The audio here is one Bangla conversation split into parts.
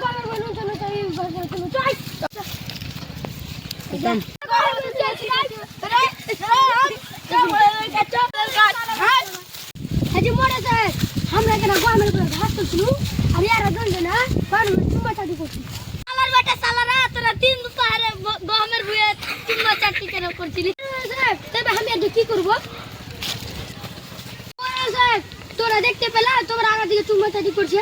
গামের বনু চলো তাই বাজার চলো চাই একদম হাজি মোড়ে যায় আমরা কেন গামের বনু ঘাস তুলছিলু আর ইয়ারা দন্ড না বানু চুম্মা চাটি করছি আমার বেটা সালারা তোরা তিন দুপারে গামের বুয়ে চুম্মা চাটি কেন করছিলি সাহেব তবে আমি আর কি করব সাহেব তোরা দেখতে পেলা তোমরা আগা দিকে চুম্মা চাটি করছে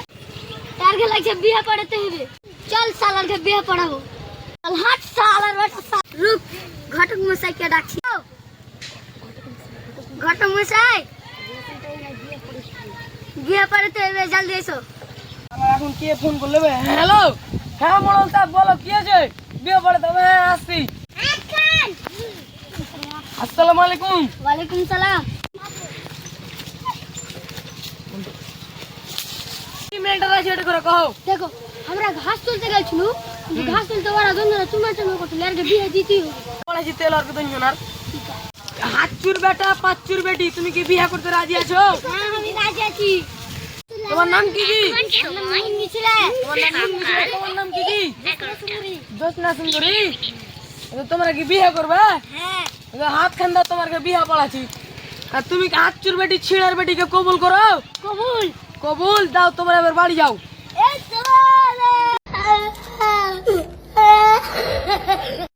টার্গে লাগছে বিয়ে পড়াতে হবে চল সালারকে বিয়ে পড়াবো চল হাট সালার বেটা রুক ঘটক মশাইকে ডাকছি ঘটক মশাই বিয়ে পড়াতে হবে জলদি এসো আমার এখন কে ফোন করলে বে হ্যালো হ্যাঁ মোড়ল সাহেব বলো কি আছে বিয়ে পড়ে তবে আসছি আসসালামু আলাইকুম ওয়ালাইকুম সালাম কি মেয়েটা আছে এটা করে কও দেখো আমরা ঘাস তুলতে গেছিলু ঘাস তুলতে ওরা দুজনে চুম্মা চুম্মা করছিল আর বিয়ে দিতে হবে বলেছি তেল আর কত জনার হাতচুর বেটা পাঁচচুর বেটি তুমি কি বিয়ে করতে রাজি আছো হ্যাঁ আমি রাজি আছি তোমার নাম কি কি আমার নাম মিছিলে তোমার নাম কি কি জোসনা সুন্দরী তোমরা কি বিয়ে করবে হ্যাঁ হাত খান্দা তোমার বিয়ে পড়াছি আর তুমি কি হাতচুর বেটি ছিড়ার বেটিকে কবুল করো কবুল কবুল দাও তোমরা এবার বাড়ি যাও এই চলো